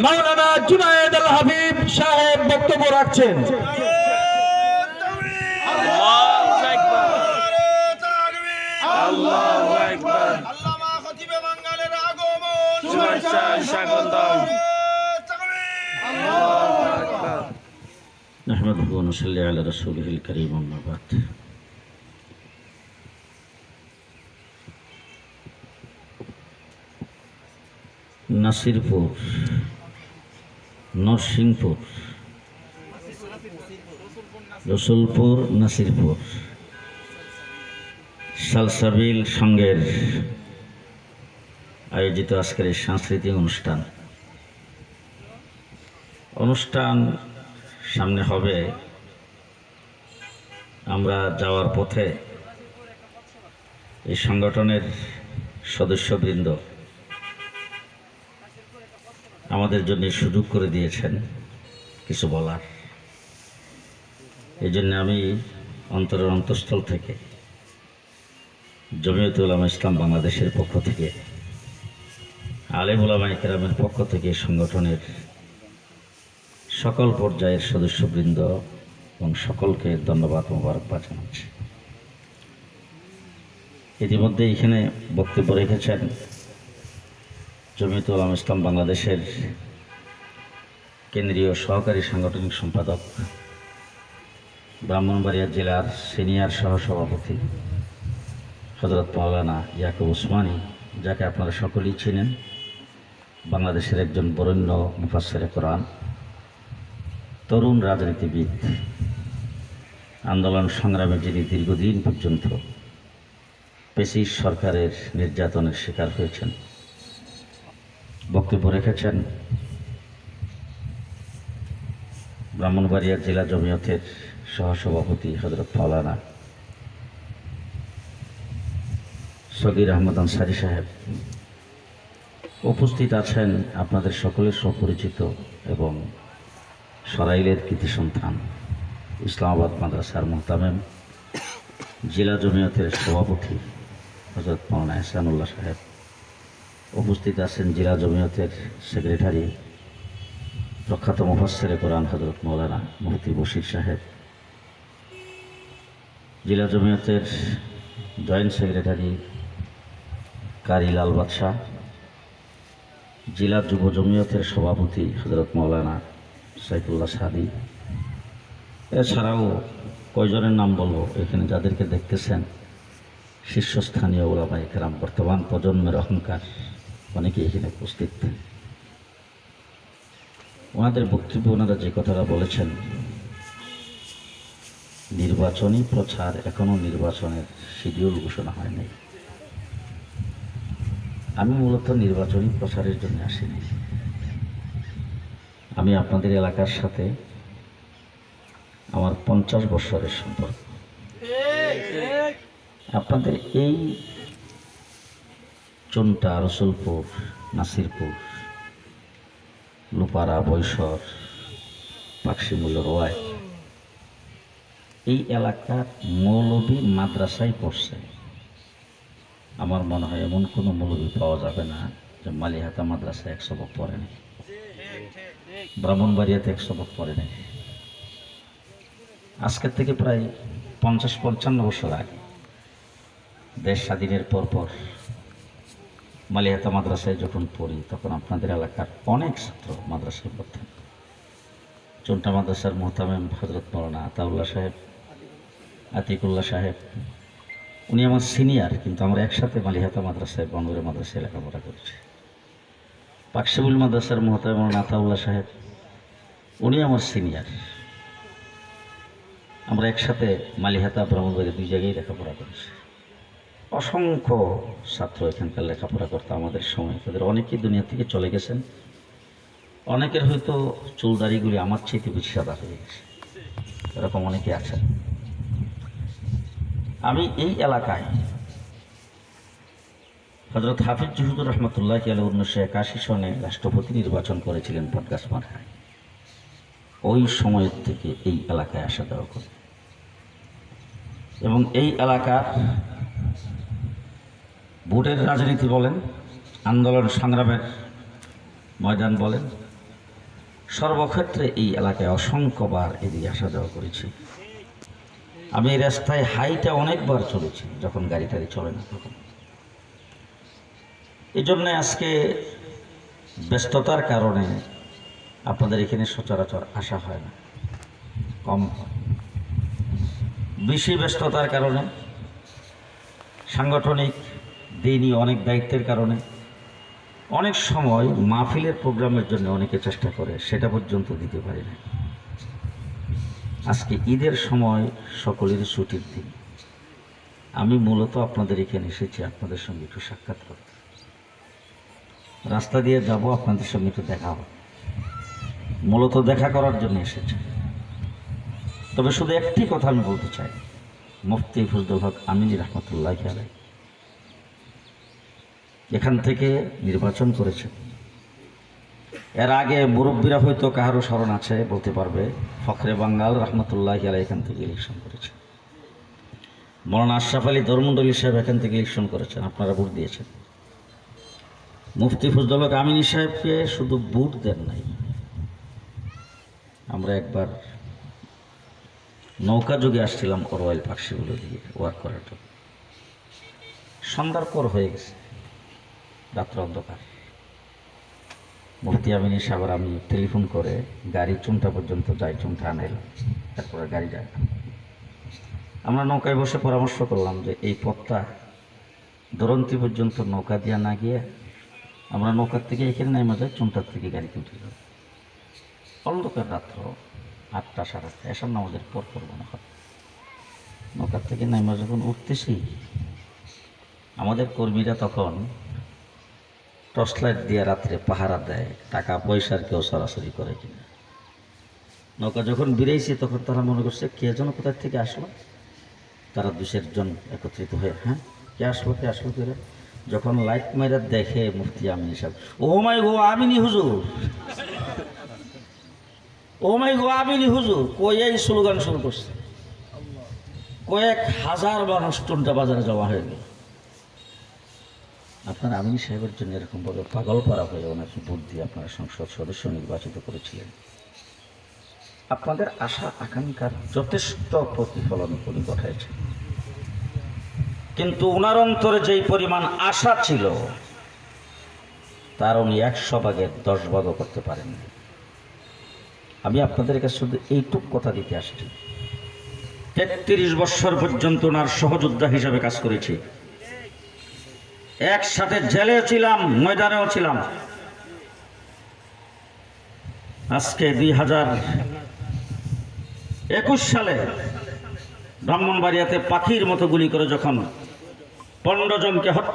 মাওলানা জুনায়েদ আল হাবিব সাহেব বক্তব্য রাখছেন। نحمده ونصلي على رسوله الكريم أما بعد নাসিরপুর নরসিংপুর রসুলপুর নাসিরপুর সালসাবিল সংঘের আয়োজিত আজকের এই সাংস্কৃতিক অনুষ্ঠান সামনে হবে। আমরা যাওয়ার পথে এই সংগঠনের সদস্যবৃন্দ আমাদের জন্য সুযোগ করে দিয়েছেন কিছু বলার। এই জন্য আমি অন্তরের অন্তঃস্থল থেকে জমিয়তে উলামা ইসলাম বাংলাদেশের পক্ষ থেকে, আলেম উলামায়ে কেরামের পক্ষ থেকে সংগঠনের সকল পর্যায়ের সদস্যবৃন্দ এবং সকলকে ধন্যবাদ মোবারকবাদ জানাচ্ছি। ইতিমধ্যে এখানে বক্তব্য রেখেছেন জমিয়তে উলামা ইসলাম বাংলাদেশের কেন্দ্রীয় সহকারী সাংগঠনিক সম্পাদক, ব্রাহ্মণবাড়িয়া জেলার সিনিয়র সহসভাপতি হযরত মাওলানা ইয়াকুব উসমানী, যাকে আপনারা সকলেই চিনেন, বাংলাদেশের একজন বরেণ্য মুফাসসিরে কোরআন, তরুণ রাজনীতিবিদ, আন্দোলন সংগ্রামে যিনি দীর্ঘদিন পর্যন্ত পেশিস সরকারের নির্যাতনের শিকার হয়েছেন। বক্তব্য রেখেছেন ব্রাহ্মণবাড়িয়া জেলা জমিয়তের সহসভাপতি হযরত মাওলানা সগীর আহমদ আনসারী সাহেব। উপস্থিত আছেন আপনাদের সকলের সুপরিচিত এবং সরাইলের কৃতি সন্তান, ইসলামাবাদ মাদ্রাসার মুহতামিম, জেলা জমিয়তের সভাপতি হযরত মাওলানা এহসানুল্লাহ সাহেব। উপস্থিত আছেন জেলা জমিয়তের সেক্রেটারি, প্রখ্যাত মুফাসসিরে কোরআন হযরত মাওলানা মুফতি বশির সাহেব, জেলা জমিয়তের জয়েন্ট সেক্রেটারি কারি লাল বাদশাহ, জেলা যুব জমিয়তের সভাপতি হযরত মাওলানা সাইফুল্লাহ সাদি। এছাড়াও কয়জনের নাম বলবো, এখানে যাদেরকে দেখতেছেন শীর্ষস্থানীয় উলামায়ে কেরাম, বর্তমান প্রজন্মের অহংকার, অনেকে এখানে উপস্থিত। ওনাদের বক্তব্য, ওনারা যে কথাটা বলেছেন, নির্বাচনী প্রচার, এখনো নির্বাচনের শিডিউল ঘোষণা হয়নি। আমি মূলত নির্বাচনী প্রচারের জন্য আসিনি। আমি আপনাদের এলাকার সাথে আমার 50 বছরের সম্পর্ক। আপনাদের এই চুনটা, রসুলপুর, নাসিরপুর, লুপারা, বৈশর, পাকশিমুল, রোয়াই, এই এলাকার মৌলবী মাদ্রাসায় পড়ছে। আমার মনে হয় এমন কোনো মৌলবী পাওয়া যাবে না যে মালিহাতা মাদ্রাসায় 1 সবক পড়ে নেই, ব্রাহ্মণবাড়িয়াতে 1 সবক পড়ে নেই। আজকের থেকে প্রায় 50-55 বছর আগে, দেশ স্বাধীনের পরপর মালিহাতা মাদ্রাসায় যখন পড়ি, তখন আপনাদের এলাকার অনেক ছাত্র মাদ্রাসায় পড়তেন। চুনটা মাদ্রাসার মুহতামিম হযরত মাওলানা আতাউল্লাহ সাহেব, আতিকুল্লাহ সাহেব, উনি আমার সিনিয়র, কিন্তু আমরা একসাথে মালিহাতা মাদ্রাসায়, বনগরে মাদ্রাসায় লেখাপড়া করেছি। পাকশিমুল মাদ্রাসার মুহতামিম মাওলানা আতাউল্লাহ সাহেব, উনি আমার সিনিয়র। আমরা একসাথে মালিহাতা, ব্রাহ্মণবাড়ি 2 জায়গায় লেখাপড়া করেছি। অসংখ্য ছাত্র এখানকার লেখাপড়া করতো আমাদের সময়। তাদের অনেকেই দুনিয়া থেকে চলে গেছেন। অনেকের হয়তো চুলদারিগুলি আমার চেয়ে বেশি সাদা হয়ে গেছে, এরকম অনেকে আছেন। আমি এই এলাকায় হযরত হাফিজ জুহুদুর রহমতুল্লাহি আলাইহি 1981 সনে রাষ্ট্রপতি নির্বাচন করেছিলেন বটগাছ মার্কায়। ওই সময় থেকে এই এলাকায় আসা যাওয়া করে এবং এই এলাকার ভোটের রাজনীতি বলেন, আন্দোলন সংগ্রামের ময়দান বলেন, সর্বক্ষেত্রে এই এলাকায় অসংখ্যবার এদিকে আসা যাওয়া করেছি। আমি এই রাস্তায় হাইটা অনেকবার চলেছি, যখন গাড়ি টাড়ি চলে না তখন। এই জন্যে আজকে ব্যস্ততার কারণে আপনাদের এখানে সচরাচর আসা হয় না, কম হয়। বেশি ব্যস্ততার কারণে, সাংগঠনিক দিনই অনেক দায়িত্বের কারণে অনেক সময় মাহফিলের প্রোগ্রামের জন্য অনেকে চেষ্টা করে, সেটা পর্যন্ত দিতে পারি না। আজকে ঈদের সময় সকলের ছুটির দিন, আমি মূলত আপনাদের এখানে এসেছি আপনাদের সঙ্গে একটু সাক্ষাৎ করতে। রাস্তা দিয়ে যাব, আপনাদের সঙ্গে একটু দেখা হবে, মূলত দেখা করার জন্য এসেছি। তবে শুধু একটি কথা আমি বলতে চাই, মুফতি ফজলুল হক আমিনী রহমতুল্লাহ আলাইহি এখান থেকে নির্বাচন করেছে। এর আগে মুরব্বীরা হয়তো কাহারও স্মরণ আছে, বলতে পারবে, ফখরে বাঙ্গাল রহমতুল্লাহ আলাইহি এখান থেকে ইলেকশন করেছে। মৌলানা আশরাফ আলী ধর্মমণ্ডলী সাহেব এখান থেকে ইলেকশন করেছেন, আপনারা ভোট দিয়েছেন। মুফতি ফজলুল হক আমিনী সাহেবকে শুধু ভোট দেন নাই, আমরা একবার নৌকা যুগে আসছিলাম অরওয়াইল পাকশিগুলো দিয়ে ওয়ার্ক করার জন্য। সন্ধ্যার পর হয়ে গেছে, রাত্র অন্ধকার। মুফতি আমিনী সাহেব আমি টেলিফোন করে গাড়ি চুনটা পর্যন্ত যাই, চুনটা আনাইলাম, তারপরে গাড়ি যায় না। আমরা নৌকায় বসে পরামর্শ করলাম যে এই পথটা দরন্তি পর্যন্ত নৌকা দিয়া না গিয়ে আমরা নৌকার থেকে এখানে নেমে যাই, চুনটার থেকে গাড়িতে উঠে যাব। অন্ধকার রাত্র 8টা 8:30, এসব নামাজের পর করবো না। নৌকার থেকে নেমে যখন উঠতেছি, আমাদের কর্মীরা তখন টর্চ লাইট দিয়ে রাত্রে পাহারা দেয়, টাকা পয়সার কেউ সরাসরি করে কিনা। নৌকা যখন বেরিয়েছি তখন তারা মনে করছে কে যেন কোথায় থেকে আসলো। তারা 2-1 জন একত্রিত হয়ে, হ্যাঁ কে আসলো করে যখন লাইট মাইরা দেখে মুফতি আমিনী সাহেব, ও মাই গো আমিনী হুজুর, ও মাই গো আমিনী হুজুর, কই এই স্লোগান শুরু করছে। কয়েক হাজার মানুষ টুনটা বাজারে জমা হয়ে গেল। আপনার আমিনী সাহেবের জন্য এরকমভাবে পাগল করা হয়ে ওনাকে ভোট দিয়ে আপনারা সংসদ সদস্য নির্বাচিত করেছিলেন। আপনাদের আশা আকাঙ্ক্ষার যথেষ্ট প্রতিফলন উনি ঘটাইছেন, কিন্তু ওনার অন্তরে যেই পরিমাণ আশা ছিল তার উনি 100 ভাগের 10 ভাগও করতে পারেননি। আমি আপনাদের কাছে শুধু এইটুক কথা দিতে আসছি, 33 বছর পর্যন্ত ওনার সহযোদ্ধা হিসাবে কাজ করেছি, একসাথে জেলেও ছিলাম, ময়দানেও ছিলাম। আজকে 2021 সালে ব্রাহ্মণবাড়িয়াতে পাখির মতো গুলি করে যখন 15 জনকে হত্যা